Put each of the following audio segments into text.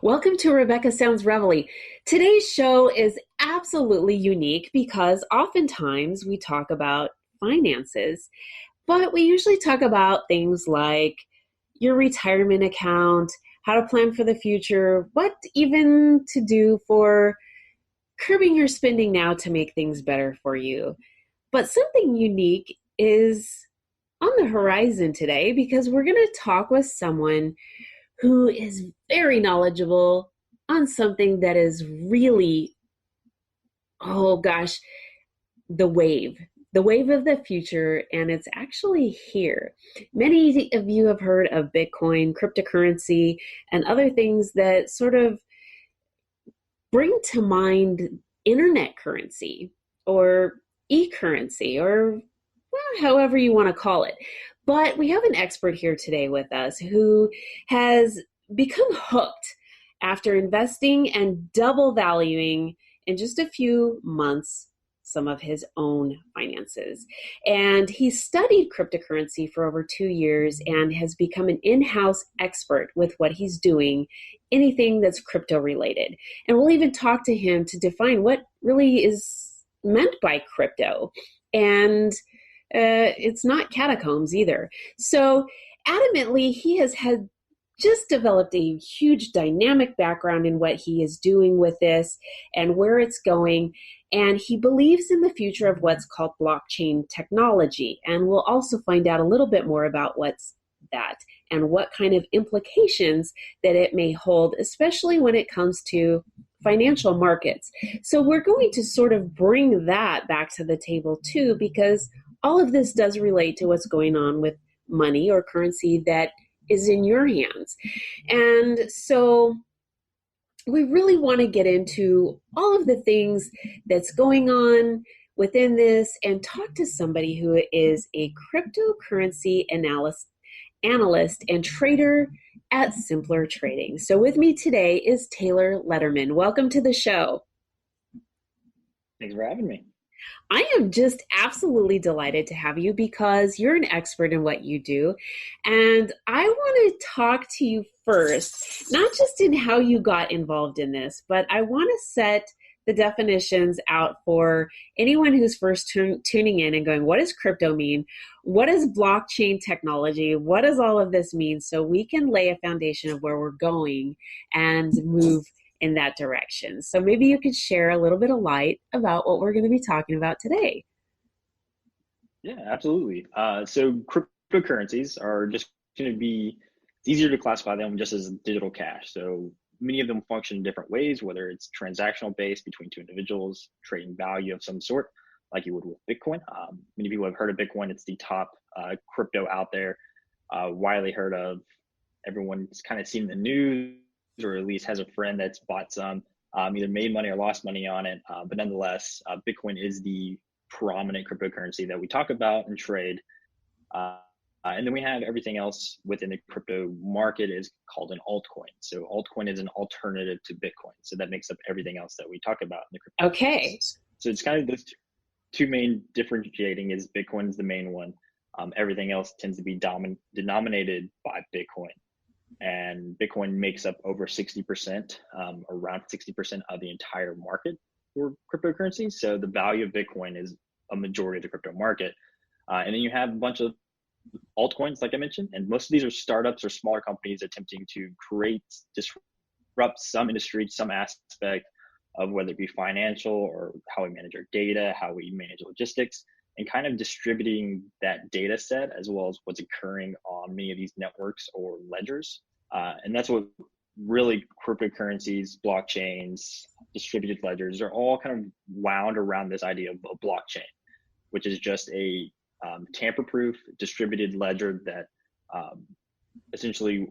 Welcome to Rebecca Sounds Reveille. Today's show is absolutely unique because oftentimes we talk about finances, but we usually talk about things like your retirement account, how to plan for the future, what even to do for curbing your spending now to make things better for you. But something unique is on the horizon today because we're going to talk with someone who is very knowledgeable on something that is really, oh gosh, the wave of the future, and it's actually here. Many of you have heard of Bitcoin, cryptocurrency, and other things that sort of bring to mind internet currency or e-currency or however you want to call it. But we have an expert here today with us who has become hooked after investing and double valuing in just a few months some of his own finances. And he studied cryptocurrency for over 2 years and has become an in-house expert with what he's doing, anything that's crypto related. And we'll even talk to him to define what really is meant by crypto. And it's not catacombs either. So adamantly, he has had just developed a huge dynamic background in what he is doing with this and where it's going. And he believes in the future of what's called blockchain technology. And we'll also find out a little bit more about what's that and what kind of implications that it may hold, especially when it comes to financial markets. So we're going to sort of bring that back to the table too, because all of this does relate to what's going on with money or currency that is in your hands. And so we really want to get into all of the things that's going on within this and talk to somebody who is a cryptocurrency analyst and trader at Simpler Trading. So with me today is Taylor Letterman. Welcome to the show. Thanks for having me. I am just absolutely delighted to have you because you're an expert in what you do. And I want to talk to you first, not just in how you got involved in this, but I want to set the definitions out for anyone who's first tuning in and going, what does crypto mean? What is blockchain technology? What does all of this mean? So we can lay a foundation of where we're going and move in that direction. So maybe you could share a little bit of light about what we're going to be talking about today. Yeah, absolutely. So cryptocurrencies are just going to be, it's easier to classify them just as digital cash. So many of them function in different ways, whether it's transactional based between two individuals, trading value of some sort, like you would with Bitcoin. Many people have heard of Bitcoin. It's the top crypto out there, widely heard of. Everyone's kind of seen the news, or at least has a friend that's bought some, either made money or lost money on it. But nonetheless, Bitcoin is the prominent cryptocurrency that we talk about and trade. And then we have everything else within the crypto market is called an altcoin. So altcoin is an alternative to Bitcoin. So that makes up everything else that we talk about in the crypto. Okay. So it's kind of those two main differentiating is Bitcoin is the main one. Everything else tends to be denominated by Bitcoin. And Bitcoin makes up over 60%, around 60% of the entire market for cryptocurrency. So the value of Bitcoin is a majority of the crypto market. And then you have a bunch of altcoins, like I mentioned, and most of these are startups or smaller companies attempting to disrupt some industry, some aspect of whether it be financial or how we manage our data, how we manage logistics, and kind of distributing that data set as well as what's occurring on many of these networks or ledgers. And that's what really cryptocurrencies, blockchains, distributed ledgers are all kind of wound around this idea of a blockchain, which is just a tamper-proof distributed ledger that essentially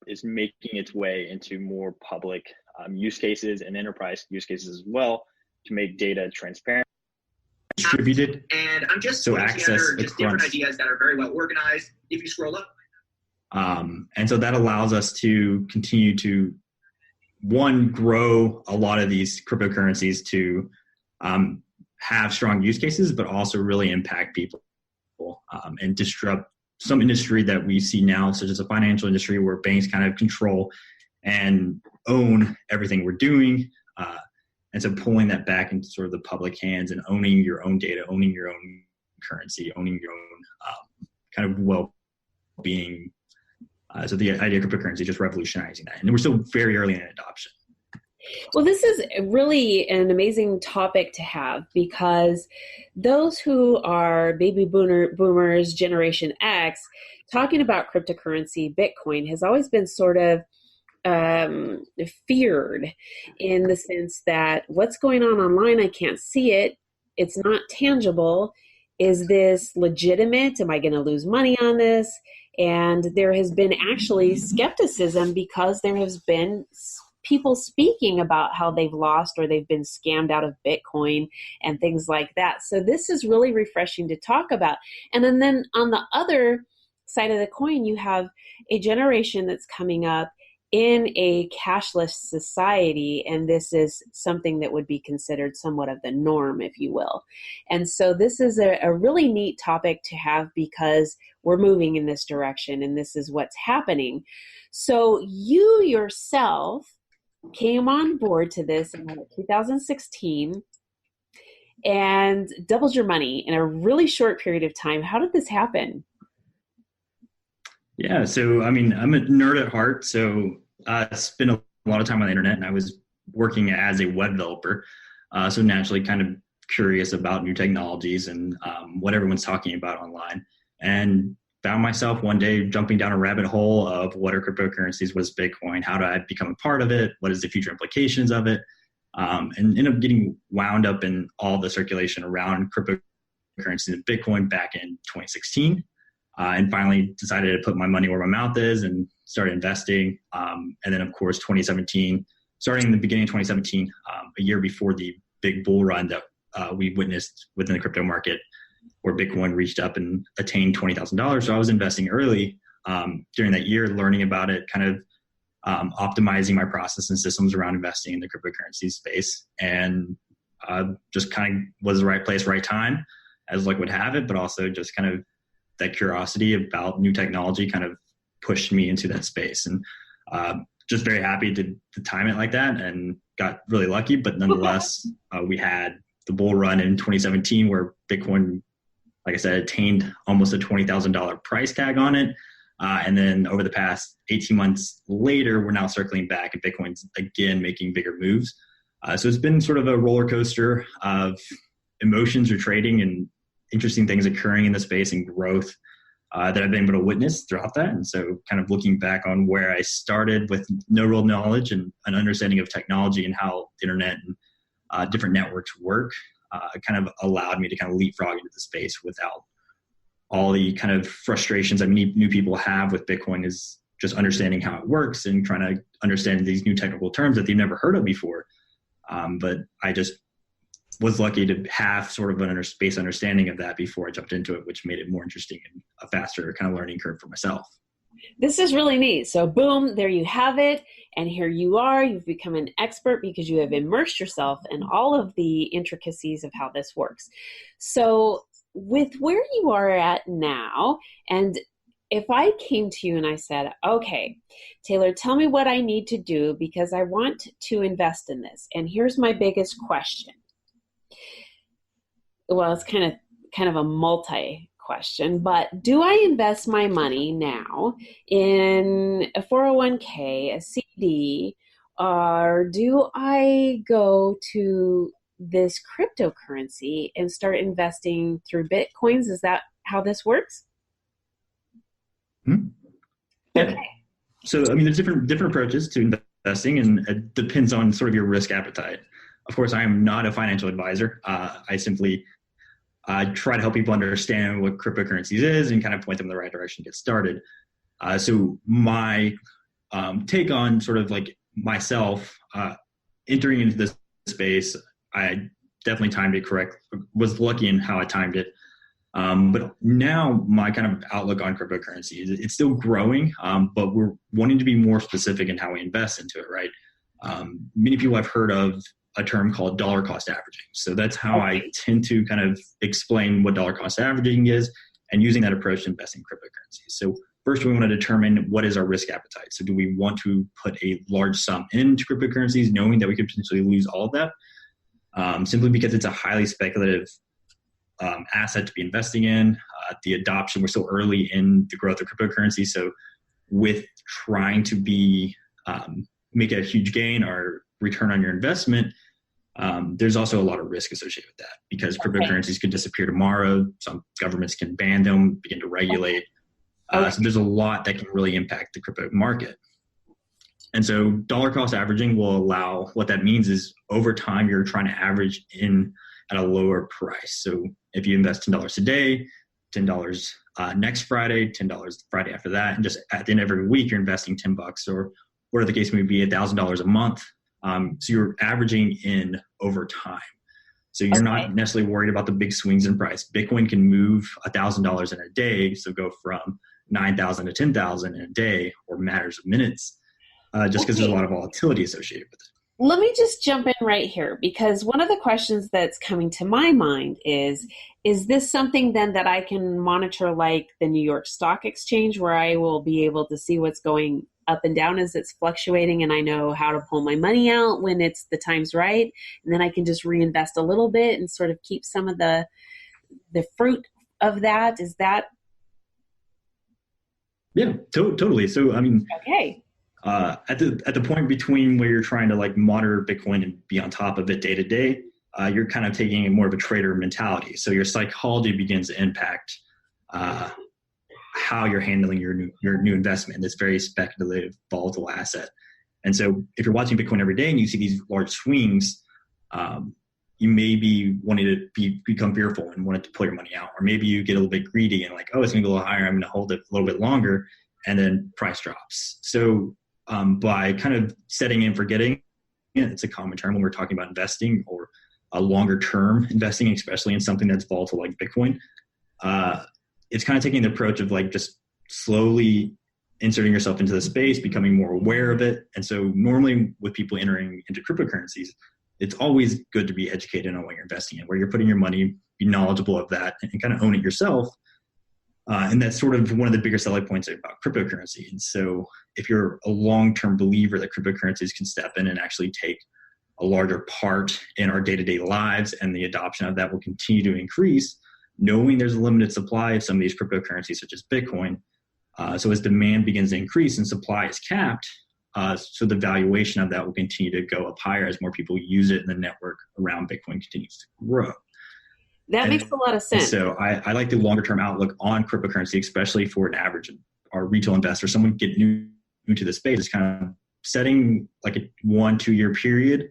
is making its way into more public use cases and enterprise use cases as well to make data transparent. Distributed, and I'm just so putting access together just different ideas that are very well organized. If you scroll up, and so that allows us to continue to grow a lot of these cryptocurrencies to have strong use cases, but also really impact people and disrupt some industry that we see now, such as the financial industry, where banks kind of control and own everything we're doing. And so pulling that back into sort of the public hands and owning your own data, owning your own currency, owning your own kind of well-being. So the idea of cryptocurrency, just revolutionizing that. And we're still very early in adoption. Well, this is really an amazing topic to have, because those who are baby boomers, Generation X, talking about cryptocurrency, Bitcoin, has always been sort of feared, in the sense that what's going on online, I can't see it. It's not tangible. Is this legitimate? Am I going to lose money on this? And there has been actually skepticism, because there has been people speaking about how they've lost or they've been scammed out of Bitcoin and things like that. So this is really refreshing to talk about. And then on the other side of the coin, you have a generation that's coming up in a cashless society, and this is something that would be considered somewhat of the norm, if you will. And so this is a really neat topic to have, because we're moving in this direction and this is what's happening. So you yourself came on board to this in 2016 and doubled your money in a really short period of time. How did this happen? Yeah, so I mean, I'm a nerd at heart, so I spent a lot of time on the internet, and I was working as a web developer, so naturally kind of curious about new technologies and what everyone's talking about online, and found myself one day jumping down a rabbit hole of what are cryptocurrencies, what is Bitcoin, how do I become a part of it, what is the future implications of it, and ended up getting wound up in all the circulation around cryptocurrencies and Bitcoin back in 2016. And finally decided to put my money where my mouth is and started investing. And then, of course, 2017, starting in the beginning of 2017, a year before the big bull run that we witnessed within the crypto market, where Bitcoin reached up and attained $20,000. So I was investing early during that year, learning about it, kind of optimizing my process and systems around investing in the cryptocurrency space. And just kind of was the right place, right time, as luck would have it, but also just kind of that curiosity about new technology kind of pushed me into that space, and just very happy to time it like that, and got really lucky. But nonetheless, we had the bull run in 2017 where Bitcoin, like I said, attained almost a $20,000 price tag on it. And then over the past 18 months later, we're now circling back, and Bitcoin's again making bigger moves. So it's been sort of a roller coaster of emotions or trading and interesting things occurring in the space and growth that I've been able to witness throughout that. And so kind of looking back on where I started with no real knowledge and an understanding of technology and how the internet and different networks work, kind of allowed me to kind of leapfrog into the space without all the kind of frustrations that new people have with Bitcoin, is just understanding how it works and trying to understand these new technical terms that they've never heard of before. But I just was lucky to have sort of an space understanding of that before I jumped into it, which made it more interesting and a faster kind of learning curve for myself. This is really neat. So boom, there you have it. And here you are. You've become an expert because you have immersed yourself in all of the intricacies of how this works. So with where you are at now, and if I came to you and I said, okay, Taylor, tell me what I need to do because I want to invest in this. And here's my biggest question. Well, it's kind of a multi question, but do I invest my money now in a 401k, a CD, or do I go to this cryptocurrency and start investing through Bitcoins? Is that how this works? Mm-hmm. Yeah. Okay. So, I mean, there's different approaches to investing, and it depends on sort of your risk appetite. Of course, I am not a financial advisor. I simply try to help people understand what cryptocurrencies is and kind of point them in the right direction to get started. So my take on sort of like myself entering into this space, I definitely timed it correct, was lucky in how I timed it. But now my kind of outlook on cryptocurrency is it's still growing, but we're wanting to be more specific in how we invest into it, right? Many people I've heard of a term called dollar cost averaging. So that's how I tend to kind of explain what dollar cost averaging is and using that approach to invest in cryptocurrencies. So first, we want to determine what is our risk appetite. So do we want to put a large sum into cryptocurrencies knowing that we could potentially lose all of that? Simply because it's a highly speculative asset to be investing in. The adoption, we're still early in the growth of cryptocurrency. So with trying to make a huge gain or return on your investment, there's also a lot of risk associated with that because cryptocurrencies could disappear tomorrow. Some governments can ban them, begin to regulate. So there's a lot that can really impact the crypto market. And so dollar cost averaging will allow, what that means is over time, you're trying to average in at a lower price. So if you invest $10 today, $10 next Friday, $10 Friday after that, and just at the end of every week, you're investing $10 or whatever the case may be, $1,000 a month. So you're averaging in over time. So you're not necessarily worried about the big swings in price. Bitcoin can move $1,000 in a day, so go from 9,000 to 10,000 in a day, or matters of minutes, just because there's a lot of volatility associated with it. Let me just jump in right here, because one of the questions that's coming to my mind is this something then that I can monitor like the New York Stock Exchange, where I will be able to see what's going up and down as it's fluctuating, and I know how to pull my money out when it's the time's right, and then I can just reinvest a little bit and sort of keep some of the fruit of that? Is that? Yeah, totally. So, I mean, okay. At the point between where you're trying to like monitor Bitcoin and be on top of it day to day, you're kind of taking a more of a trader mentality. So your psychology begins to impact how you're handling your new investment, this very speculative, volatile asset. And so if you're watching Bitcoin every day and you see these large swings, you may be wanting to become fearful and wanting to pull your money out. Or maybe you get a little bit greedy and like, oh, it's going to go a little higher, I'm going to hold it a little bit longer, and then price drops. So by kind of setting and forgetting, it's a common term when we're talking about investing or a longer term investing, especially in something that's volatile like Bitcoin. It's kind of taking the approach of like just slowly inserting yourself into the space, becoming more aware of it. And so normally with people entering into cryptocurrencies, it's always good to be educated on what you're investing in, where you're putting your money, be knowledgeable of that, and kind of own it yourself. And that's sort of one of the bigger selling points about cryptocurrency. And so if you're a long-term believer that cryptocurrencies can step in and actually take a larger part in our day-to-day lives, and the adoption of that will continue to increase, knowing there's a limited supply of some of these cryptocurrencies such as Bitcoin. So as demand begins to increase and supply is capped, so the valuation of that will continue to go up higher as more people use it and the network around Bitcoin continues to grow. That makes a lot of sense. So I like the longer term outlook on cryptocurrency, especially for an average or retail investor, someone get new to the space, is kind of setting like a 1-2 year period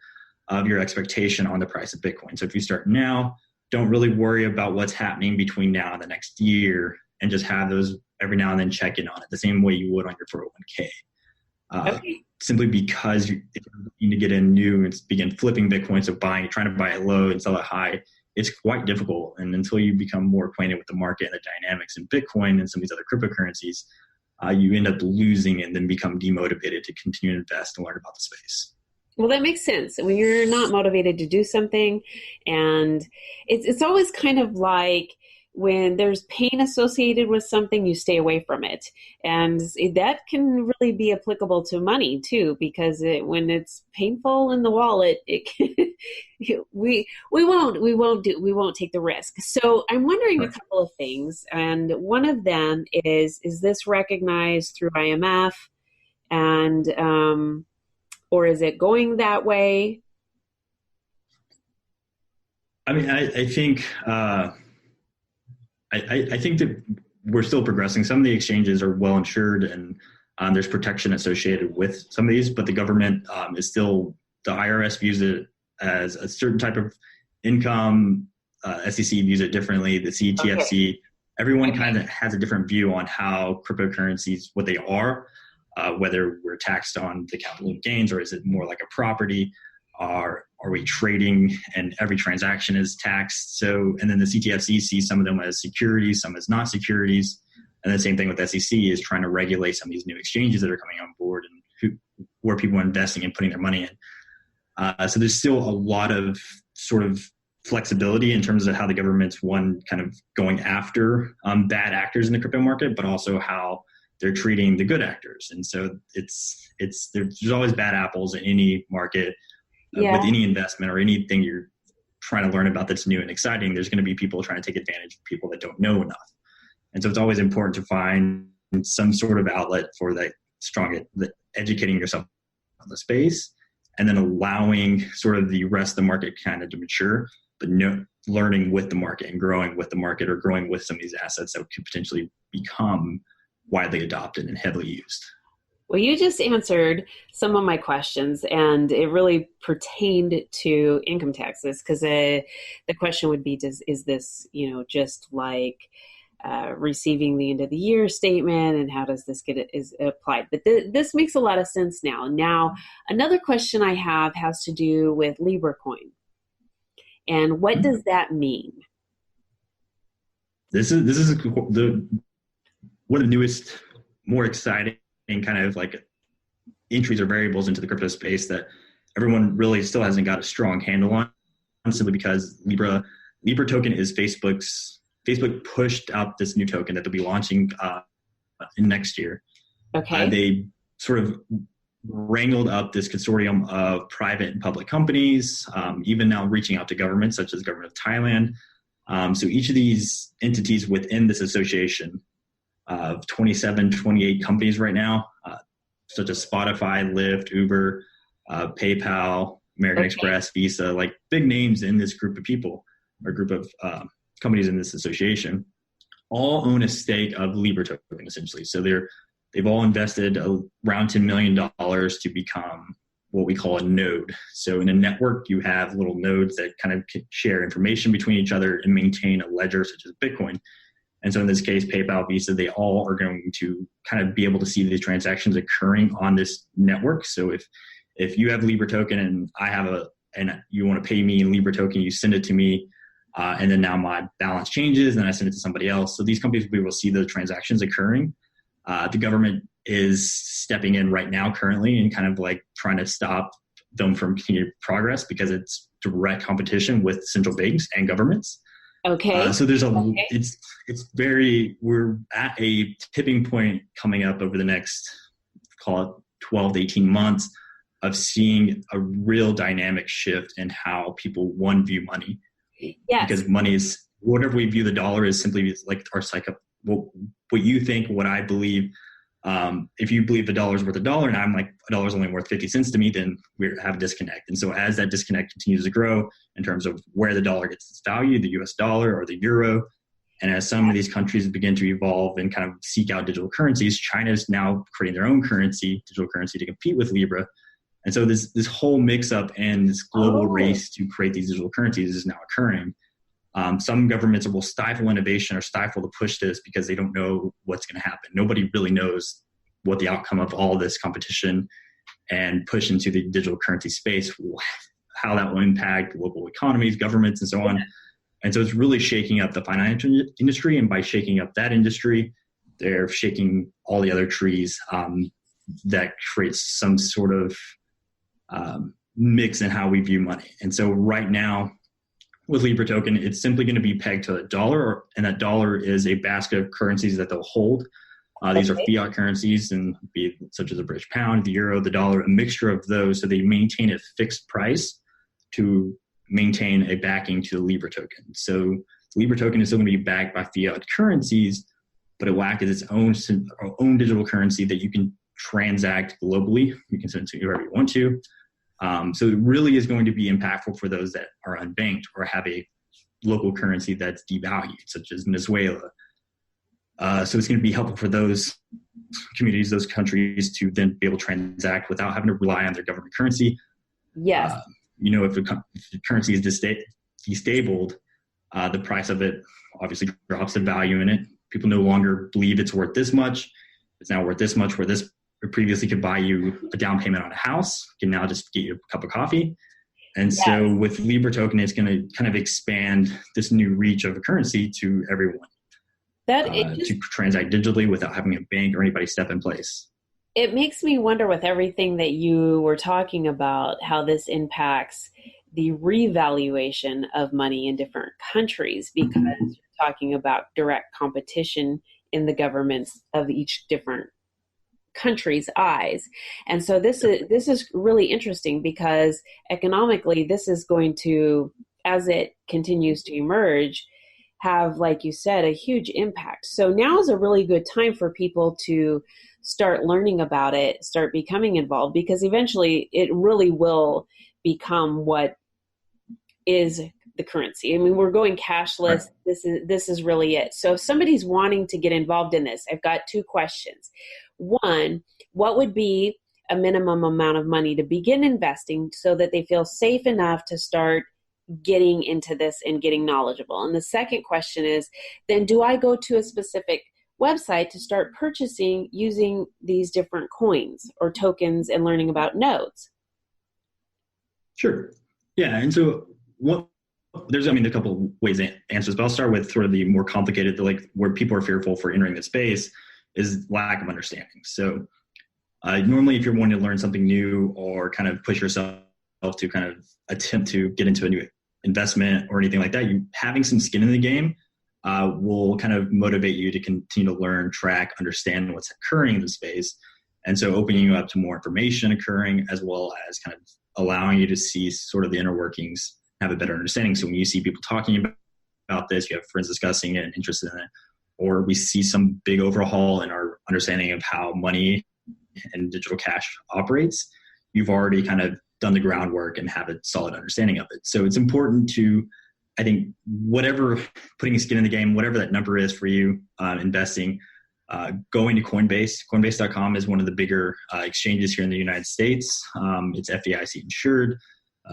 of your expectation on the price of Bitcoin. So if you start now, don't really worry about what's happening between now and the next year, and just have those every now and then check in on it the same way you would on your 401k. Simply because if you're looking to get in new and begin flipping Bitcoin, so trying to buy it low and sell it high, it's quite difficult. And until you become more acquainted with the market and the dynamics in Bitcoin and some of these other cryptocurrencies, you end up losing and then become demotivated to continue to invest and learn about the space. Well, that makes sense. When you're not motivated to do something, and it's always kind of like when there's pain associated with something, you stay away from it. And that can really be applicable to money too, because when it's painful in the wallet, we won't take the risk. So I'm wondering a couple of things. And one of them is this recognized through IMF, and, or is it going that way? I mean, I think, I think that we're still progressing. Some of the exchanges are well insured, and there's protection associated with some of these, but the government is still, the IRS views it as a certain type of income. SEC views it differently. The CTFC, everyone kind of has a different view on how cryptocurrencies, what they are, whether we're taxed on the capital gains, or is it more like a property? Are we trading and every transaction is taxed? So, and then the CTFC sees some of them as securities, some as not securities. And the same thing with SEC is trying to regulate some of these new exchanges that are coming on board and where people are investing and putting their money in. So there's still a lot of sort of flexibility in terms of how the government's kind of going after bad actors in the crypto market, but also how they're treating the good actors. And so there's always bad apples in any market with any investment or anything you're trying to learn about that's new and exciting. There's going to be people trying to take advantage of people that don't know enough. And so it's always important to find some sort of outlet for that educating yourself on the space, and then allowing sort of the rest of the market kind of to mature, but learning with the market and growing with the market, or growing with some of these assets that could potentially become widely adopted and heavily used. Well, you just answered some of my questions, and it really pertained to income taxes, because the question would be, is this, just like receiving the end of the year statement, and how does this is applied? But this makes a lot of sense now. Now, another question I have has to do with Libra coin. And what does that mean? This is one of the newest, more exciting kind of like entries or variables into the crypto space that everyone really still hasn't got a strong handle on, simply because Libra token is Facebook pushed out this new token that they'll be launching in next year. Okay. They sort of wrangled up this consortium of private and public companies, even now reaching out to governments such as the government of Thailand. So each of these entities within this association of 27, 28 companies right now, such as Spotify, Lyft, Uber, PayPal, American Express, Visa, like big names in this group of people, or group of companies in this association, all own a stake of Libra token, essentially. So they've all invested around $10 million to become what we call a node. So in a network, you have little nodes that kind of share information between each other and maintain a ledger such as Bitcoin. And so in this case, PayPal, Visa, they all are going to kind of be able to see the transactions occurring on this network. So if you have Libra token and I have and you want to pay me in Libra token, you send it to me, and then now my balance changes and I send it to somebody else. So these companies will be able to see those transactions occurring. The government is stepping in right now currently and kind of like trying to stop them from continued progress, because it's direct competition with central banks and governments. Okay. So there's we're at a tipping point coming up over the next, call it 12 to 18 months, of seeing a real dynamic shift in how people view money. Yes. Because money is, whatever we view the dollar is simply like our what you think, what I believe. If you believe the dollar is worth $1 and I'm like, $1 is only worth 50 cents to me, then we have a disconnect. And so as that disconnect continues to grow in terms of where the dollar gets its value, the US dollar or the euro, and as some of these countries begin to evolve and kind of seek out digital currencies, China is now creating their own digital currency to compete with Libra. And so this whole mix-up and this global race to create these digital currencies is now occurring. Some governments will stifle innovation or stifle to push this because they don't know what's going to happen. Nobody really knows what the outcome of all this competition and push into the digital currency space, how that will impact local economies, governments, and so on. And so it's really shaking up the financial industry. And by shaking up that industry, they're shaking all the other trees that creates some sort of mix in how we view money. And so right now, with Libra token, it's simply going to be pegged to a dollar, and that dollar is a basket of currencies that they'll hold. These are fiat currencies, and such as the British pound, the euro, the dollar, a mixture of those. So they maintain a fixed price to maintain a backing to the Libra token. So the Libra token is still going to be backed by fiat currencies, but it will act as its own digital currency that you can transact globally. You can send it to whoever you want to. So it really is going to be impactful for those that are unbanked or have a local currency that's devalued, such as Venezuela. So it's going to be helpful for those communities, those countries, to then be able to transact without having to rely on their government currency. Yes. If the currency is destabled, the price of it obviously drops the value in it. People no longer believe it's worth this much. It's now worth this much, where this previously could buy you a down payment on a house, can now just get you a cup of coffee. And so with Libra token, it's going to kind of expand this new reach of a currency to everyone to transact digitally without having a bank or anybody step in place. it makes me wonder with everything that you were talking about, how this impacts the revaluation of money in different countries, because you're talking about direct competition in the governments of each different country's eyes. And so this is really interesting, because economically this is going to, as it continues to emerge, have, like you said, a huge impact. So now is a really good time for people to start learning about it, start becoming involved, because eventually it really will become what is the currency. I mean, we're going cashless. Right. This is really it. So if somebody's wanting to get involved in this, I've got two questions. One, what would be a minimum amount of money to begin investing so that they feel safe enough to start getting into this and getting knowledgeable? And the second question is, then do I go to a specific website to start purchasing using these different coins or tokens and learning about nodes? Sure. Yeah. And so there's a couple of ways to answer this, but I'll start with sort of the more complicated, where people are fearful for entering the space is lack of understanding. So normally if you're wanting to learn something new or kind of push yourself to kind of attempt to get into a new investment or anything like that, having some skin in the game will kind of motivate you to continue to learn, track, understand what's occurring in the space. And so opening you up to more information occurring, as well as kind of allowing you to see sort of the inner workings, have a better understanding. So when you see people talking about this, you have friends discussing it and interested in it, or we see some big overhaul in our understanding of how money and digital cash operates, you've already kind of done the groundwork and have a solid understanding of it. So it's important to, I think, putting skin in the game, whatever that number is for you, investing, going to Coinbase. Coinbase.com is one of the bigger exchanges here in the United States. It's FDIC insured.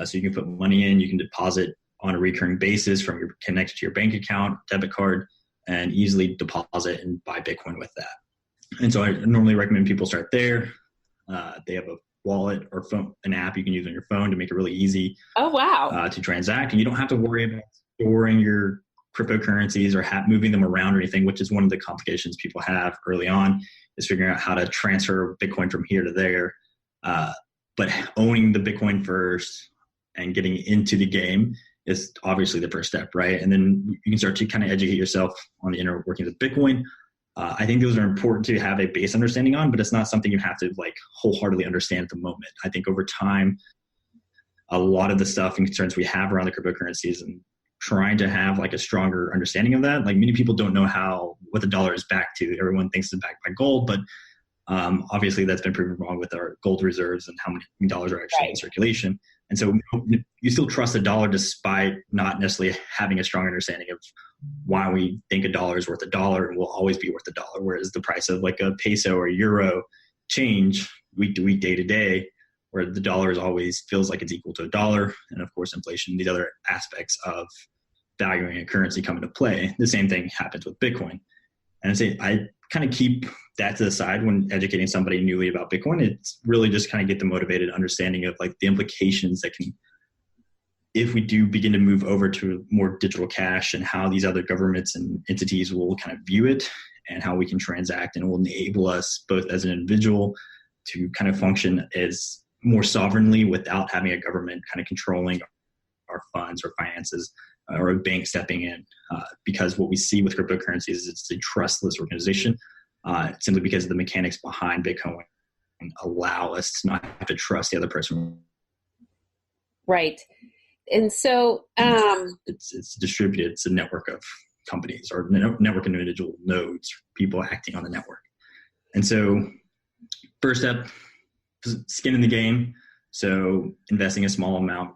So you can put money in, you can deposit on a recurring basis connected to your bank account, debit card, and easily deposit and buy Bitcoin with that. And so I normally recommend people start there. They have a wallet or an app you can use on your phone to make it really easy. Oh, wow. To transact. And you don't have to worry about storing your cryptocurrencies or moving them around or anything, which is one of the complications people have early on, is figuring out how to transfer Bitcoin from here to there. But owning the Bitcoin first and getting into the game is obviously the first step, right? And then you can start to kind of educate yourself on the inner workings of Bitcoin. I think those are important to have a base understanding on, but it's not something you have to wholeheartedly understand at the moment. I think over time, a lot of the stuff and concerns we have around the cryptocurrencies and trying to have a stronger understanding of that. Many people don't know what the dollar is backed to. Everyone thinks it's backed by gold, but obviously that's been proven wrong with our gold reserves and how many dollars are actually in circulation. And so you still trust the dollar despite not necessarily having a strong understanding of why we think a dollar is worth a dollar and will always be worth a dollar, whereas the price of a peso or euro change week to week, day to day, where the dollar is always feels like it's equal to a dollar. And of course, inflation, these other aspects of valuing a currency come into play. The same thing happens with Bitcoin. And I kind of keep that to the side when educating somebody newly about Bitcoin. It's really just kind of get the motivated understanding of the implications that can, if we do begin to move over to more digital cash, and how these other governments and entities will kind of view it and how we can transact, and it will enable us both as an individual to kind of function as more sovereignly without having a government kind of controlling our funds or finances, or a bank stepping in, because what we see with cryptocurrencies is it's a trustless organization, simply because the mechanics behind Bitcoin allow us to not have to trust the other person. Right. And so it's distributed. It's a network of companies or network of individual nodes, people acting on the network. And so first step, skin in the game. So investing a small amount.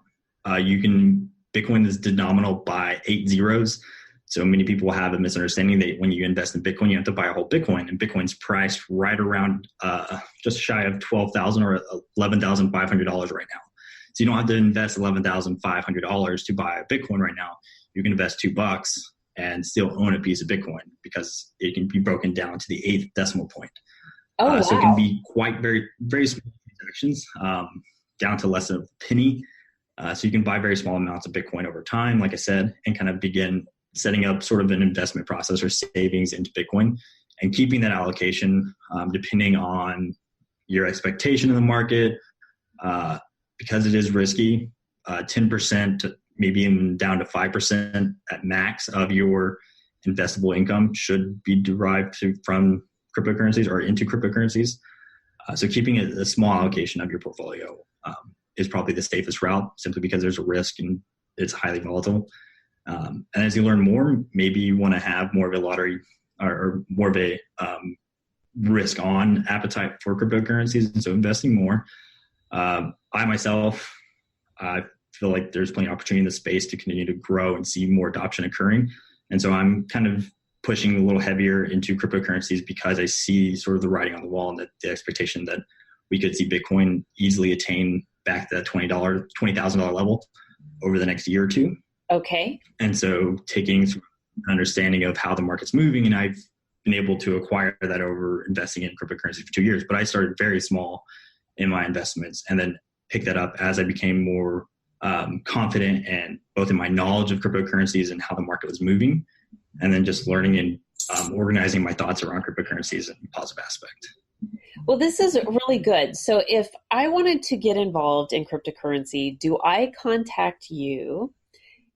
Bitcoin is denominal by 8 zeros. So many people have a misunderstanding that when you invest in Bitcoin, you have to buy a whole Bitcoin, and Bitcoin's priced right around just shy of $12,000 or $11,500 right now. So you don't have to invest $11,500 to buy a Bitcoin right now. You can invest $2 and still own a piece of Bitcoin, because it can be broken down to the 8th decimal point. Wow. So it can be quite very, very small transactions, down to less than a penny. So you can buy very small amounts of Bitcoin over time, like I said, and kind of begin setting up sort of an investment process or savings into Bitcoin, and keeping that allocation depending on your expectation of the market. Because it is risky, 10%, maybe even down to 5% at max of your investable income should be derived from cryptocurrencies or into cryptocurrencies. So keeping a small allocation of your portfolio is probably the safest route, simply because there's a risk and it's highly volatile. And as you learn more, maybe you want to have more of a lottery or more of a risk on appetite for cryptocurrencies. And so investing more. I myself, I feel like there's plenty of opportunity in the space to continue to grow and see more adoption occurring. And so I'm kind of pushing a little heavier into cryptocurrencies because I see sort of the writing on the wall and the expectation that we could see Bitcoin easily attain back to that $20,000 level over the next year or two. Okay. And so taking an understanding of how the market's moving, and I've been able to acquire that over investing in cryptocurrency for 2 years, but I started very small in my investments and then picked that up as I became more confident and both in my knowledge of cryptocurrencies and how the market was moving, and then just learning and organizing my thoughts around cryptocurrencies and positive aspect. Well, this is really good. So if I wanted to get involved in cryptocurrency, do I contact you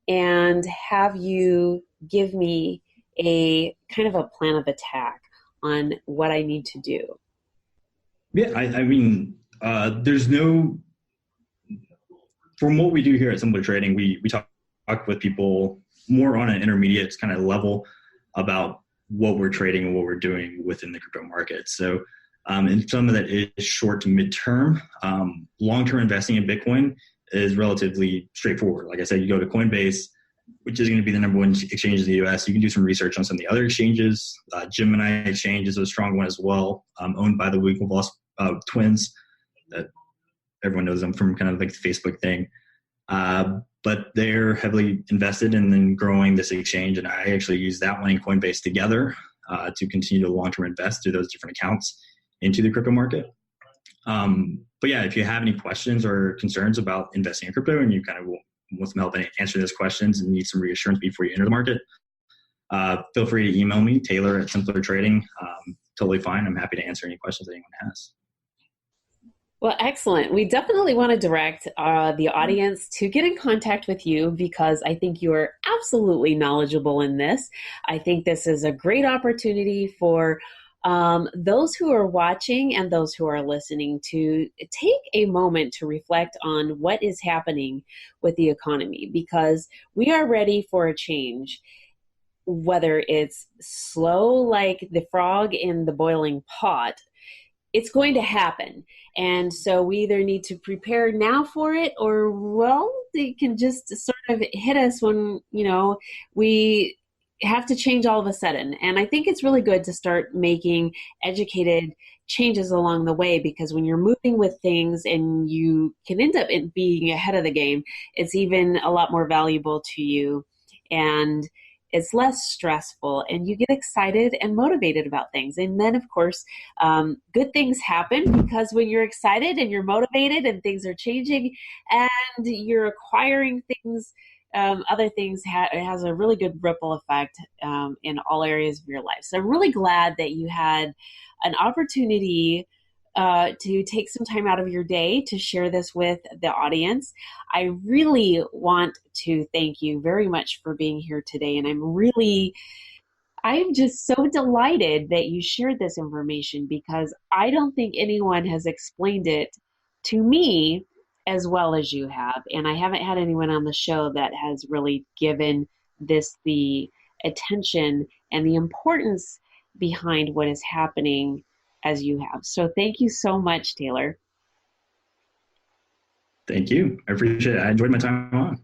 and have you give me a kind of a plan of attack on what I need to do? Yeah, I mean, there's no, from what we do here at Simpler Trading, we talk with people more on an intermediate kind of level about what we're trading and what we're doing within the crypto market. So, and some of that is short to midterm. Long-term investing in Bitcoin is relatively straightforward. Like I said, you go to Coinbase, which is going to be the number one exchange in the US. You can do some research on some of the other exchanges. Gemini Exchange is a strong one as well, owned by the Winklevoss twins. That everyone knows them from kind of like the Facebook thing. But they're heavily invested in then growing this exchange. And I actually use that one and Coinbase together to continue to long-term invest through those different accounts into the crypto market. But yeah, if you have any questions or concerns about investing in crypto and you kind of want some help in answering those questions and need some reassurance before you enter the market, feel free to email me, Taylor at Simpler Trading. Totally fine. I'm happy to answer any questions anyone has. Well, excellent. We definitely want to direct the audience to get in contact with you because I think you are absolutely knowledgeable in this. I think this is a great opportunity for those who are watching and those who are listening to take a moment to reflect on what is happening with the economy, because we are ready for a change. Whether it's slow like the frog in the boiling pot, it's going to happen. And so we either need to prepare now for it, or, well, they can just sort of hit us when, we have to change all of a sudden. And I think it's really good to start making educated changes along the way, because when you're moving with things and you can end up being ahead of the game, it's even a lot more valuable to you. And it's less stressful and you get excited and motivated about things. And then, of course, good things happen, because when you're excited and you're motivated and things are changing and you're acquiring things, other things, it has a really good ripple effect in all areas of your life. So I'm really glad that you had an opportunity to take some time out of your day to share this with the audience. I really want to thank you very much for being here today. And I'm just so delighted that you shared this information, because I don't think anyone has explained it to me as well as you have. And I haven't had anyone on the show that has really given this the attention and the importance behind what is happening as you have. So thank you so much, Taylor. Thank you. I appreciate it. I enjoyed my time on.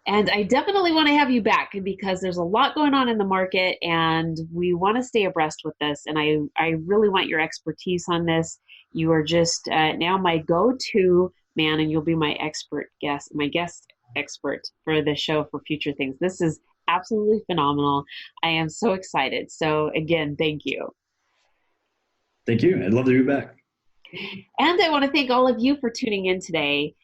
And I definitely want to have you back, because there's a lot going on in the market and we want to stay abreast with this. And I really want your expertise on this. You are just now my go-to man, and you'll be my guest expert for the show for future things. This is absolutely phenomenal. I am so excited. So again, thank you. Thank you. I'd love to be back. And I want to thank all of you for tuning in today.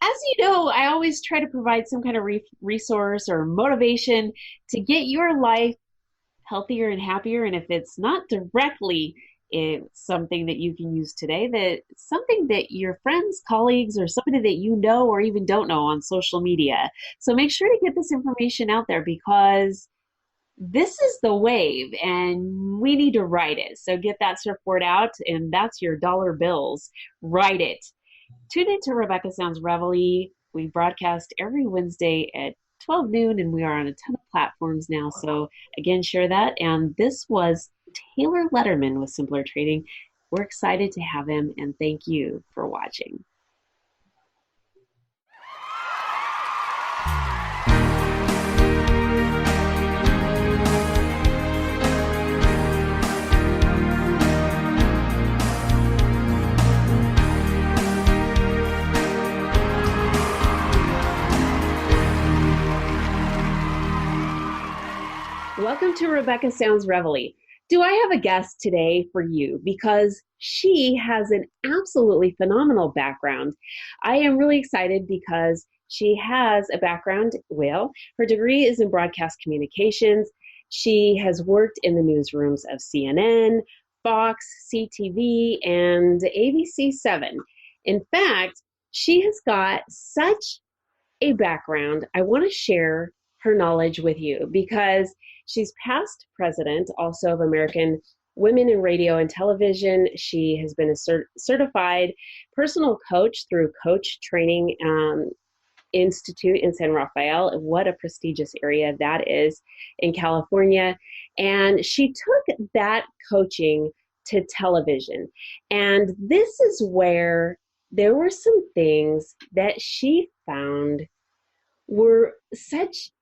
As you know, I always try to provide some kind of resource or motivation to get your life healthier and happier. And if it's not directly It's something that you can use today, that something that your friends, colleagues, or somebody that you know or even don't know on social media. So make sure to get this information out there, because this is the wave and we need to ride it. So get that surfboard out, and that's your dollar bills. Ride it. Tune in to Rebecca Sounds Reveille. We broadcast every Wednesday at 12 noon, and we are on a ton of platforms now. So again, share that. And this was Taylor Letterman with Simpler Trading. We're excited to have him, and thank you for watching. Welcome to Rebecca Sounds Reveille. Do I have a guest today for you? Because she has an absolutely phenomenal background. I am really excited because she has a background, well, her degree is in broadcast communications. She has worked in the newsrooms of CNN, Fox, CTV, and ABC7. In fact, she has got such a background. I want to share her knowledge with you because she's past president also of American Women in Radio and Television. She has been a certified personal coach through Coach Training Institute in San Rafael. What a prestigious area that is in California. And she took that coaching to television. And this is where there were some things that she found were such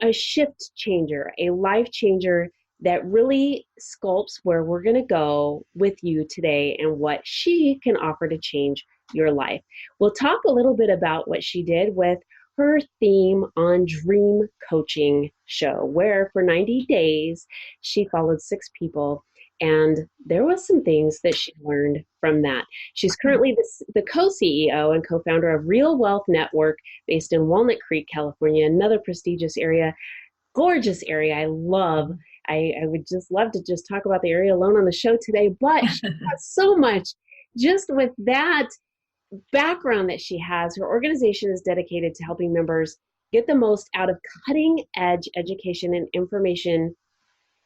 a shift changer, a life changer that really sculpts where we're going to go with you today and what she can offer to change your life. We'll talk a little bit about what she did with her theme on Dream Coaching Show, where for 90 days she followed 6 people, and there was some things that she learned from that. She's currently the co-CEO and co-founder of Real Wealth Network based in Walnut Creek, California, another prestigious area, gorgeous area I love. I would just love to just talk about the area alone on the show today, but she has so much just with that background that she has. Her organization is dedicated to helping members get the most out of cutting edge education and information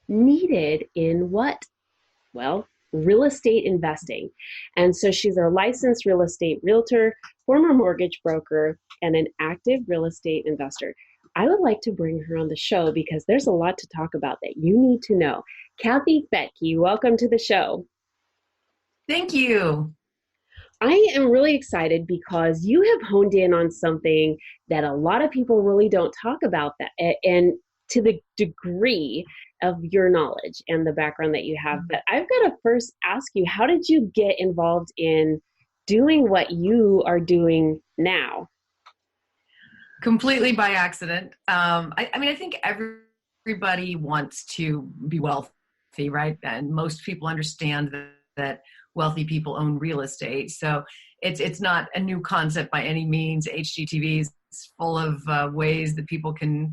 needed in what? Well, real estate investing. And so she's a licensed real estate realtor, former mortgage broker, and an active real estate investor. I would like to bring her on the show because there's a lot to talk about that you need to know. Kathy Fettke, welcome to the show. Thank you. I am really excited because you have honed in on something that a lot of people really don't talk about, that, and to the degree of your knowledge and the background that you have. But I've got to first ask you, how did you get involved in doing what you are doing now? Completely by accident. I think everybody wants to be wealthy, right? And most people understand that wealthy people own real estate. So it's not a new concept by any means. HGTV is full of ways that people can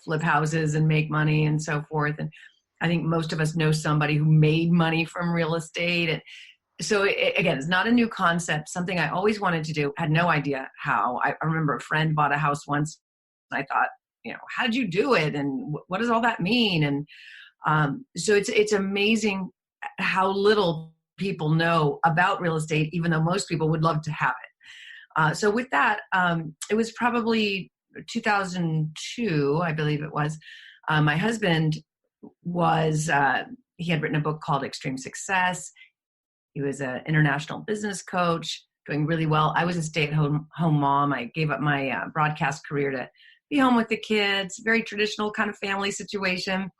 flip houses and make money and so forth. And I think most of us know somebody who made money from real estate. And so again, it's not a new concept, something I always wanted to do, had no idea how. I remember a friend bought a house once and I thought, how did you do it? And what does all that mean? And so it's amazing how little people know about real estate, even though most people would love to have it. So with that, it was probably 2002, I believe it was. My husband he had written a book called Extreme Success. He was an international business coach, doing really well. I was a stay-at-home mom. I gave up my broadcast career to be home with the kids, very traditional kind of family situation.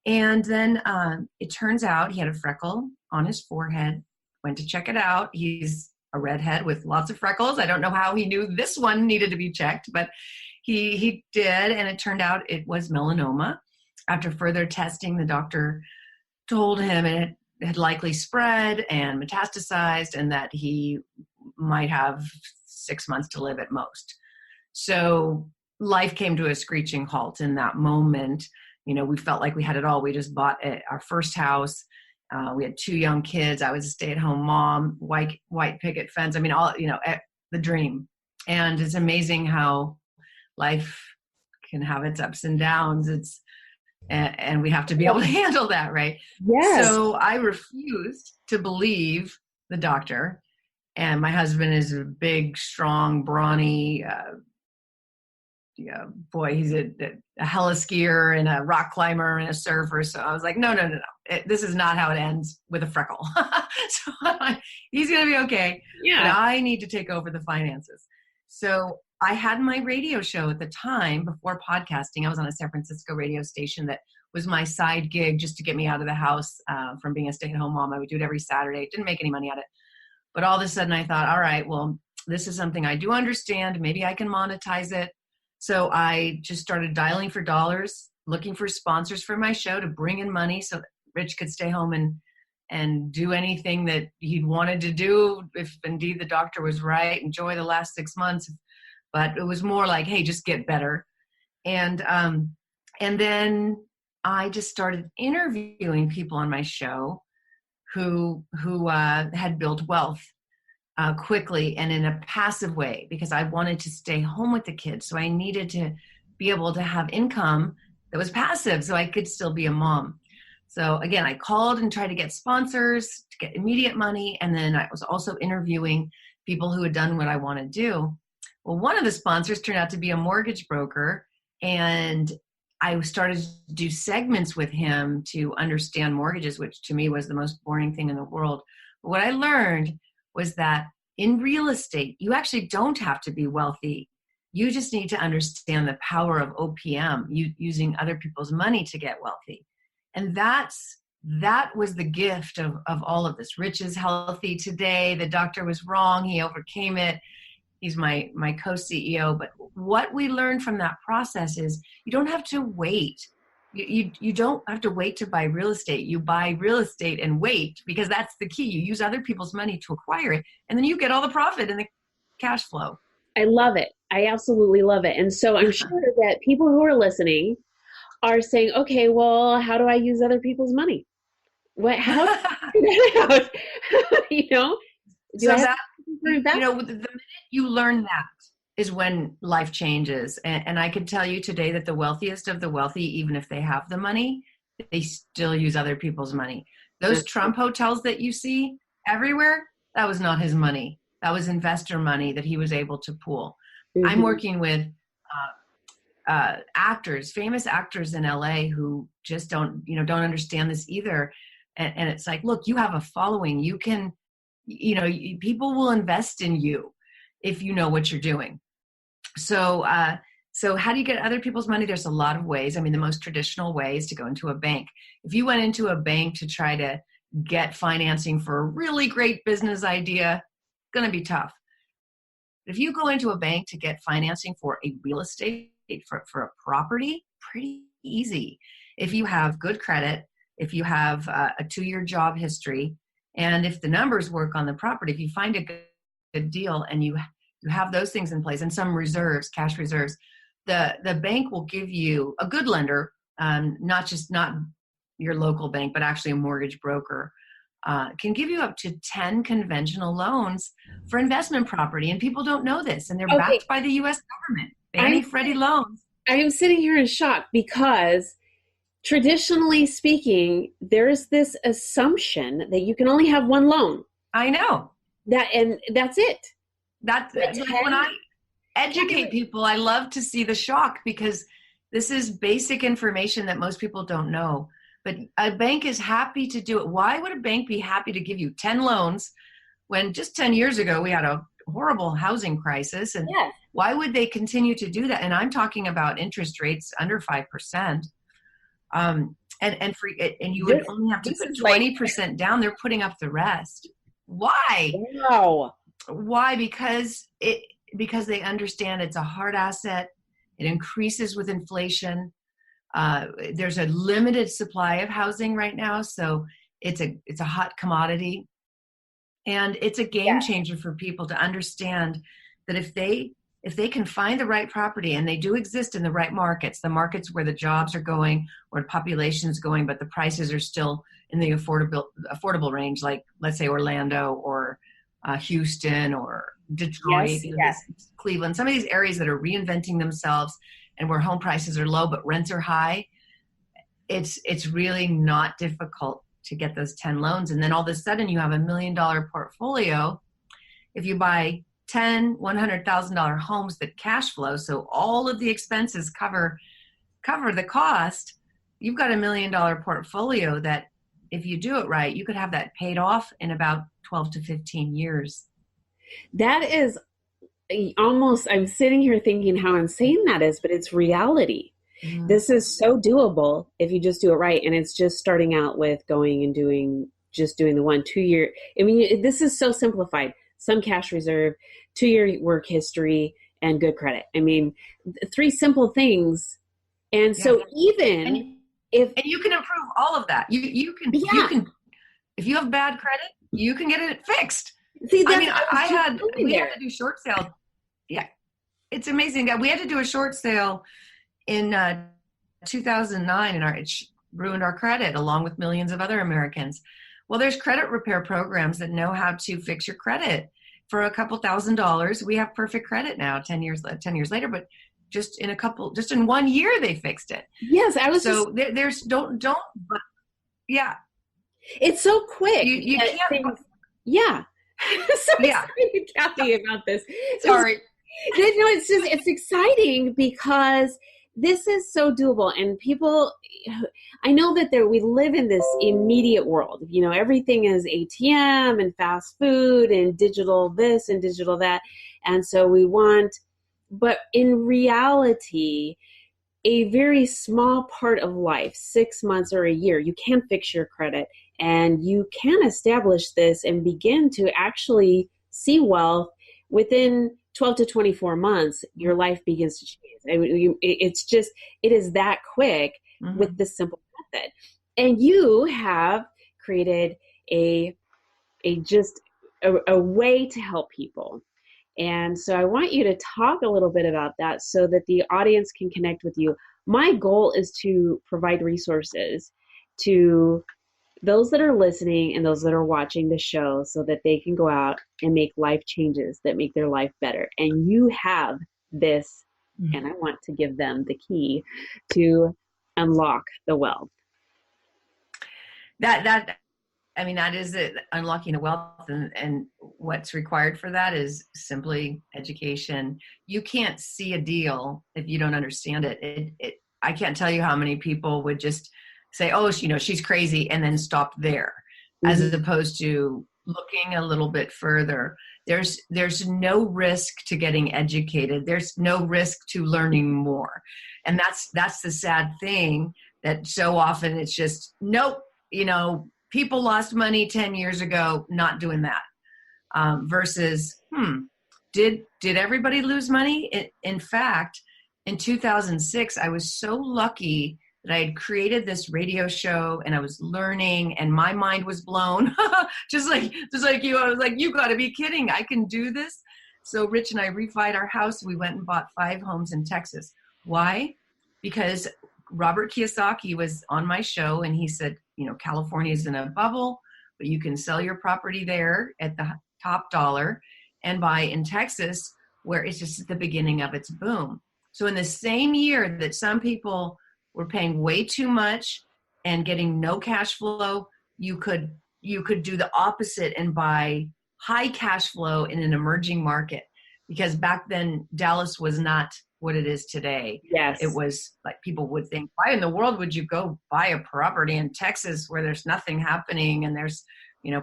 And then it turns out he had a freckle on his forehead, went to check it out. He's a redhead with lots of freckles. I don't know how he knew this one needed to be checked, but he did, and it turned out it was melanoma. After further testing, the doctor told him it had likely spread and metastasized, and that he might have 6 months to live at most. So life came to a screeching halt in that moment. We felt like we had it all. We just bought our first house. We had 2 young kids. I was a stay-at-home mom, white picket fence. I mean, all, the dream. And it's amazing how life can have its ups and downs. And we have to be able to handle that, right? Yes. So I refused to believe the doctor. And my husband is a big, strong, brawny, boy, he's a heliskier and a rock climber and a surfer. So I was like, no. This is not how it ends with a freckle. So he's going to be okay. Yeah. But I need to take over the finances. So I had my radio show at the time before podcasting. I was on a San Francisco radio station that was my side gig just to get me out of the house from being a stay-at-home mom. I would do it every Saturday. Didn't make any money at it. But all of a sudden I thought, all right, well, this is something I do understand. Maybe I can monetize it. So I just started dialing for dollars, looking for sponsors for my show to bring in money so that Rich could stay home and do anything that he'd wanted to do, if indeed the doctor was right, enjoy the last 6 months. But it was more like, hey, just get better. And then I just started interviewing people on my show who had built wealth quickly and in a passive way, because I wanted to stay home with the kids. So I needed to be able to have income that was passive so I could still be a mom. So again, I called and tried to get sponsors to get immediate money. And then I was also interviewing people who had done what I want to do. Well, one of the sponsors turned out to be a mortgage broker, and I started to do segments with him to understand mortgages, which to me was the most boring thing in the world. But what I learned was that in real estate, you actually don't have to be wealthy. You just need to understand the power of OPM, using other people's money to get wealthy. And that was the gift of all of this. Rich is healthy today. The doctor was wrong. He overcame it. He's my co-CEO. But what we learned from that process is you don't have to wait. You don't have to wait to buy real estate. You buy real estate and wait, because that's the key. You use other people's money to acquire it, and then you get all the profit and the cash flow. I love it. I absolutely love it. And so I'm sure that people who are listening are saying, okay, well, how do I use other people's money? How do I figure that out? The minute you learn that is when life changes. And I can tell you today that the wealthiest of the wealthy, even if they have the money, they still use other people's money. Those Trump hotels that you see everywhere, that was not his money. That was investor money that he was able to pool. Mm-hmm. I'm working with actors, famous actors in LA who just don't understand this either. And it's like, look, you have a following. You can, people will invest in you if you know what you're doing. So how do you get other people's money? There's a lot of ways. I mean, the most traditional way is to go into a bank. If you went into a bank to try to get financing for a really great business idea, it's going to be tough. If you go into a bank to get financing for a real estate, for a property, pretty easy. If you have good credit, if you have a 2-year job history, and if the numbers work on the property, if you find a good deal and you have those things in place and some reserves, cash reserves, the bank will give you, a good lender, not your local bank, but actually a mortgage broker, can give you up to 10 conventional loans for investment property. And people don't know this, and they're backed by the U.S. government. Fannie Freddie loans. I am sitting here in shock because traditionally speaking, there's this assumption that you can only have one loan. I know. And that's it. That's like when I educate people, I love to see the shock, because this is basic information that most people don't know. But a bank is happy to do it. Why would a bank be happy to give you 10 loans when just 10 years ago we had a horrible housing crisis? And why would they continue to do that? And I'm talking about interest rates under 5%. And you would only have to put 20% down. They're putting up the rest. Why? Wow. Why? Because they understand it's a hard asset. It increases with inflation. There's a limited supply of housing right now, so it's a hot commodity, and it's a game changer for people to understand that if they if they can find the right property, and they do exist in the right markets, the markets where the jobs are going, where the population is going, but the prices are still in the affordable range, like let's say Orlando or Houston or Detroit, Yes. Cleveland, some of these areas that are reinventing themselves and where home prices are low but rents are high, it's really not difficult to get those 10 loans. And then all of a sudden you have $1 million portfolio. If you buy 10 $100,000 homes that cash flow, so all of the expenses cover the cost, you've got $1 million portfolio that if you do it right, you could have that paid off in about 12 to 15 years. That is almost, I'm sitting here thinking how insane that is, but it's reality. Mm-hmm. This is so doable if you just do it right. And it's just starting out with going and doing the 1 2 year. I mean, this is so simplified. Some cash reserve, 2-year work history, and good credit. I mean, 3 simple things. And so even if you can improve all of that, you can, if you have bad credit, you can get it fixed. See, I mean, we had to do short sale. Yeah. It's amazing that we had to do a short sale in 2009 and it ruined our credit along with millions of other Americans. Well, there's credit repair programs that know how to fix your credit for a couple $1,000s. We have perfect credit now, 10 years later, but just in 1 year they fixed it. Yes, I was there's but yeah. It's so quick. You can't. Yeah. So excited, Kathy, about this. Sorry. It's exciting because this is so doable, and people, I know that we live in this immediate world. You know, everything is ATM and fast food and digital this and digital that. And so but in reality, a very small part of life, 6 months or a year, you can fix your credit and you can establish this and begin to actually see wealth within 12 to 24 months. Your life begins to change. I mean, it is that quick with this simple method. And you have created a way to help people. And so I want you to talk a little bit about that so that the audience can connect with you. My goal is to provide resources to those that are listening and those that are watching the show so that they can go out and make life changes that make their life better. And you have this, and I want to give them the key to unlock the wealth. That is it, unlocking the wealth, and what's required for that is simply education. You can't see a deal if you don't understand it. I can't tell you how many people would just say, oh, she's crazy, and then stop there, as opposed to looking a little bit further. There's no risk to getting educated. There's no risk to learning more. And that's the sad thing, that so often it's just, nope, people lost money 10 years ago, not doing that. Versus, did everybody lose money? In fact, in 2006, I was so lucky that I had created this radio show and I was learning and my mind was blown. just like you, I was like, you gotta be kidding. I can do this. So Rich and I refied our house. We went and bought 5 homes in Texas. Why? Because Robert Kiyosaki was on my show and he said, California is in a bubble, but you can sell your property there at the top dollar and buy in Texas where it's just at the beginning of its boom. So in the same year that some people were paying way too much and getting no cash flow, you could do the opposite and buy high cash flow in an emerging market. Because back then Dallas was not what it is today. Yes. It was like people would think, why in the world would you go buy a property in Texas where there's nothing happening and there's,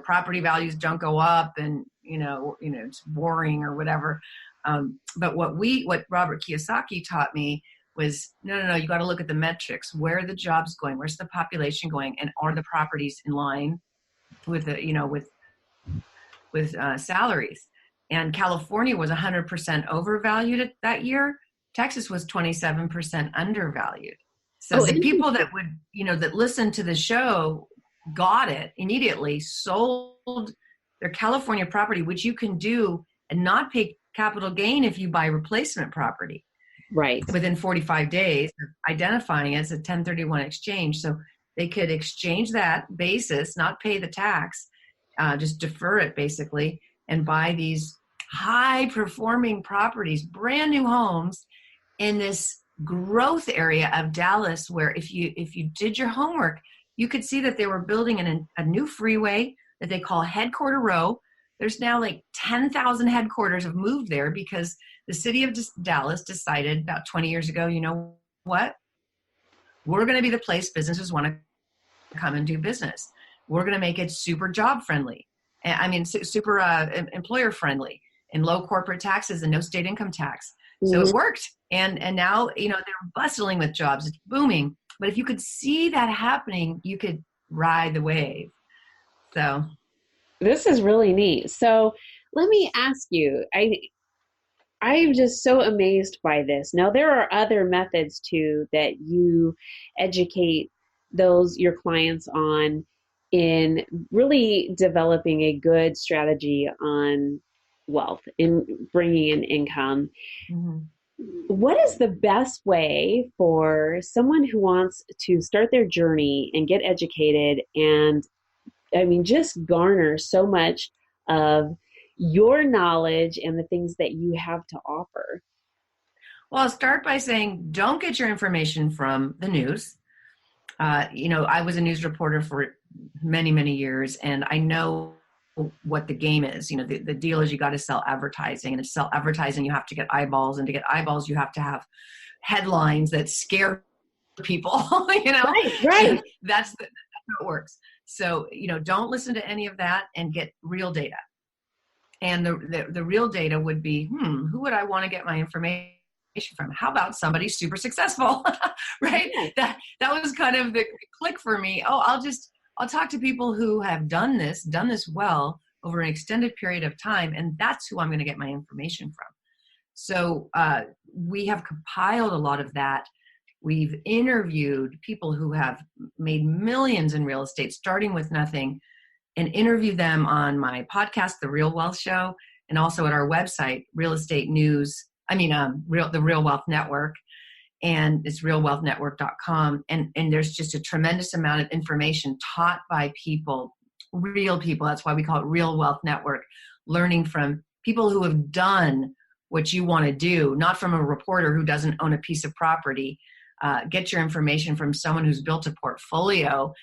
property values don't go up and, it's boring or whatever. But what Robert Kiyosaki taught me was, no, you got to look at the metrics. Where are the jobs going? Where's the population going? And are the properties in line with the, with salaries? And California was 100% overvalued that year. Texas was 27% undervalued. So the people that would, that listened to the show got it immediately, sold their California property, which you can do and not pay capital gain if you buy replacement property Right. within 45 days of identifying it as a 1031 exchange. So they could exchange that basis, not pay the tax, just defer it basically, and buy these high performing properties, brand new homes in this growth area of Dallas, where if you did your homework, you could see that they were building a new freeway that they call Headquarter Row. There's now like 10,000 headquarters have moved there because the city of Dallas decided about 20 years ago, you know what? We're going to be the place businesses want to come and do business. We're going to make it super job friendly. I mean, super employer friendly, and low corporate taxes and no state income tax. So it worked. And now, you know, they're bustling with jobs. It's booming. But if you could see that happening, you could ride the wave. So this is really neat. So let me ask you, I'm just so amazed by this. Now, there are other methods too that you educate your clients on in really developing a good strategy on wealth and bringing in income. mm-hmm. What is the best way for someone who wants to start their journey and get educated and, I mean, just garner so much of your knowledge and the things that you have to offer? Well, I'll start by saying, don't get your information from the news. You know, I was a news reporter for many, many years, and I know what the game is. You know, the deal is you got to sell advertising, and to sell advertising, you have to get eyeballs, and to get eyeballs, you have to have headlines that scare people, you know, right. That's how it works. So, you know, don't listen to any of that and get real data. And the real data would be, who would I want to get my information from? How about somebody super successful, right? Yeah. That was kind of the click for me. Oh, I'll talk to people who have done this well over an extended period of time, and that's who I'm going to get my information from. So we have compiled a lot of that. We've interviewed people who have made millions in real estate, starting with nothing, and interview them on my podcast, The Real Wealth Show, and also at our website, the Real Wealth Network, and it's realwealthnetwork.com. And there's just a tremendous amount of information taught by people, real people. That's why we call it Real Wealth Network, learning from people who have done what you want to do, not from a reporter who doesn't own a piece of property. Get your information from someone who's built a portfolio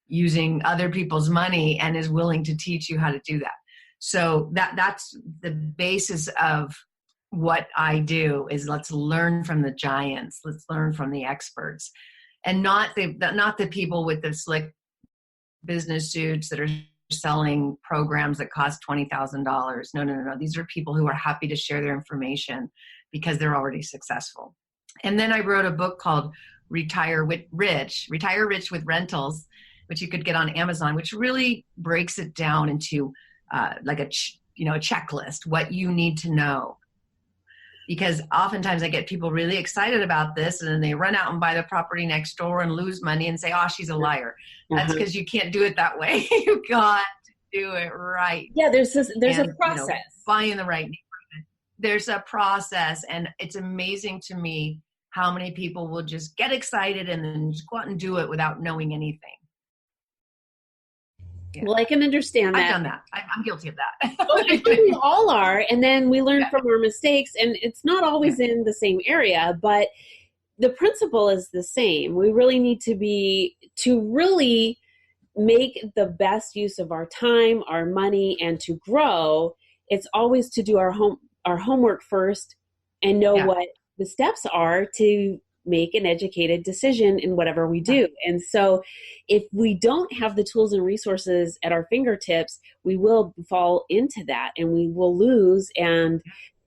using other people's money and is willing to teach you how to do that. So that's the basis of what I do, is let's learn from the giants. Let's learn from the experts, and not the people with the slick business suits that are selling programs that cost $20,000. No. These are people who are happy to share their information because they're already successful. And then I wrote a book called Retire Rich with Rentals, which you could get on Amazon, which really breaks it down into like a checklist, what you need to know. Because oftentimes I get people really excited about this, and then they run out and buy the property next door and lose money and say, oh, she's a liar. That's because you can't do it that way. You got to do it right. Yeah, there's a process. You know, buying the right neighborhood. There's a process, and it's amazing to me how many people will just get excited and then just go out and do it without knowing anything. Yeah. Well, I can understand that. I've done that. I'm guilty of that. Well, I think we all are. And then we learn from our mistakes, and it's not always in the same area, but the principle is the same. We really need to really make the best use of our time, our money, and to grow. It's always to do our homework first and know what the steps are to make an educated decision in whatever we do. And so if we don't have the tools and resources at our fingertips, we will fall into that and we will lose, and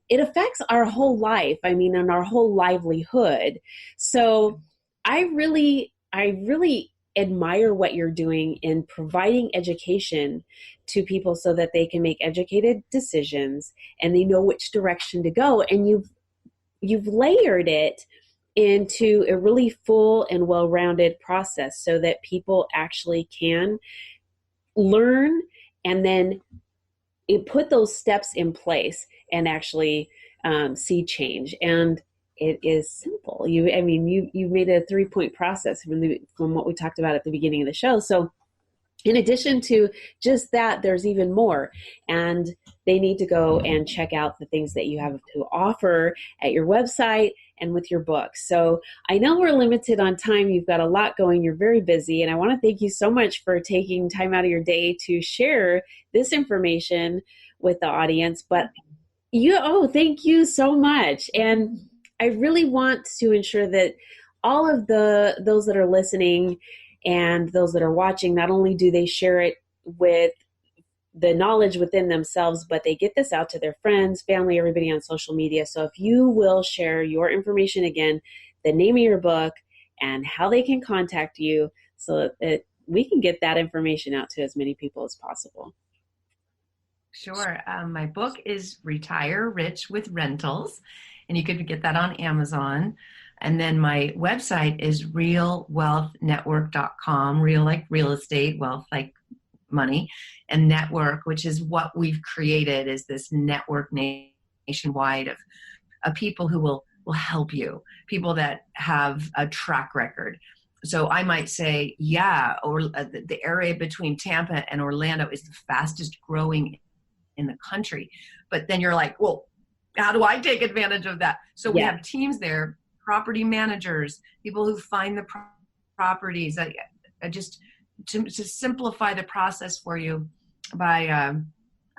it affects our whole life. I mean, and our whole livelihood. So I really admire what you're doing in providing education to people so that they can make educated decisions and they know which direction to go. And you've layered it into a really full and well-rounded process so that people actually can learn and then put those steps in place and actually see change. And it is simple. You made a 3-point process from what we talked about at the beginning of the show. So in addition to just that, there's even more. And they need to go and check out the things that you have to offer at your website and with your book. So I know we're limited on time. You've got a lot going. You're very busy. And I want to thank you so much for taking time out of your day to share this information with the audience. But thank you so much. And I really want to ensure that all of those that are listening and those that are watching, not only do they share it with the knowledge within themselves, but they get this out to their friends, family, everybody on social media. So if you will share your information again, the name of your book, and how they can contact you so that we can get that information out to as many people as possible. Sure. My book is Retire Rich with Rentals, and you could get that on Amazon. And then my website is realwealthnetwork.com, real like real estate, wealth like money, and network, which is what we've created, is this network nationwide of people who will help you, people that have a track record. So I might say, or the area between Tampa and Orlando is the fastest growing in the country. But then you're like, well, how do I take advantage of that? So we have teams there, property managers, people who find the properties. I just to simplify the process for you by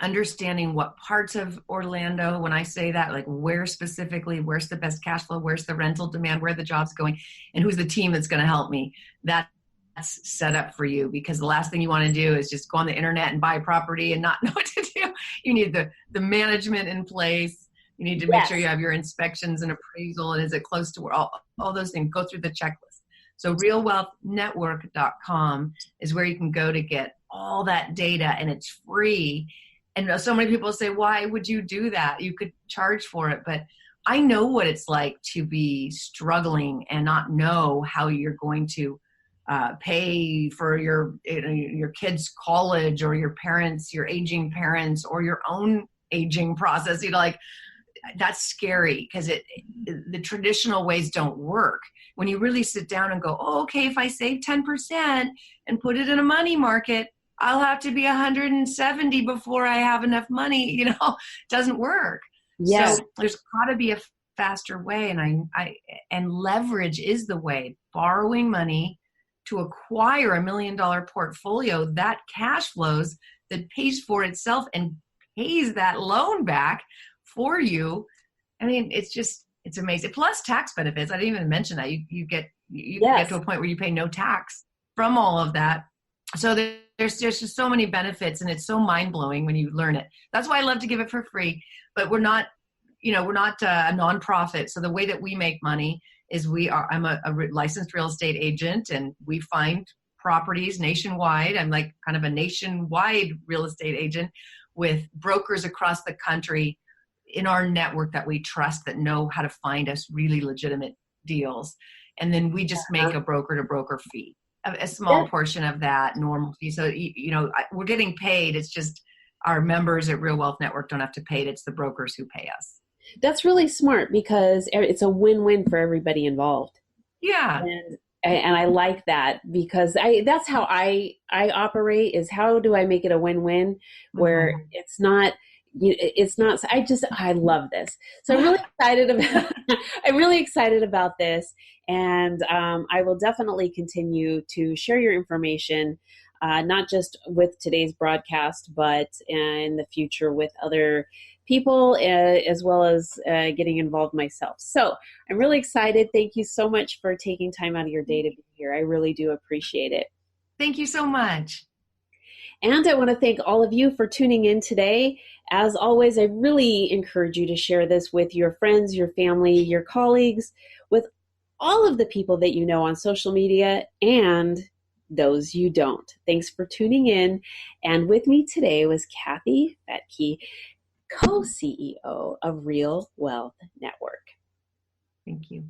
understanding what parts of Orlando, when I say that, like where specifically, where's the best cash flow, where's the rental demand, where the job's going, and who's the team that's going to help me. That's set up for you, because the last thing you want to do is just go on the internet and buy a property and not know what to do. You need the management in place. You need to make sure you have your inspections and appraisal, and is it close to where all those things. Go through the checklist. So realwealthnetwork.com is where you can go to get all that data, and it's free. And so many people say, why would you do that? You could charge for it. But I know what it's like to be struggling and not know how you're going to pay for your kids' college, or your aging parents, or your own aging process. That's scary, because the traditional ways don't work. When you really sit down and go, okay, if I save 10% and put it in a money market, I'll have to be 170 before I have enough money. It doesn't work. Yes. So there's got to be a faster way, and leverage is the way. Borrowing money to acquire $1 million portfolio that cash flows, that pays for itself and pays that loan back for you. I mean, it's amazing. Plus tax benefits. I didn't even mention that. You get to a point where you pay no tax from all of that. So there's just so many benefits, and it's so mind blowing when you learn it. That's why I love to give it for free. But we're not a nonprofit. So the way that we make money is I'm a licensed real estate agent, and we find properties nationwide. I'm like kind of a nationwide real estate agent with brokers across the country in our network that we trust, that know how to find us really legitimate deals. And then we just make a broker to broker fee, a small portion of that normal fee. So, we're getting paid. It's just our members at Real Wealth Network don't have to pay it. It's the brokers who pay us. That's really smart, because it's a win-win for everybody involved. Yeah. And I like that, because that's how I operate, is how do I make it a win-win where it's not, I love this. So I'm really excited about this. And I will definitely continue to share your information, not just with today's broadcast, but in the future with other people, as well as getting involved myself. So I'm really excited. Thank you so much for taking time out of your day to be here. I really do appreciate it. Thank you so much. And I want to thank all of you for tuning in today. As always, I really encourage you to share this with your friends, your family, your colleagues, with all of the people that you know on social media and those you don't. Thanks for tuning in. And with me today was Kathy Fettke, co-CEO of Real Wealth Network. Thank you.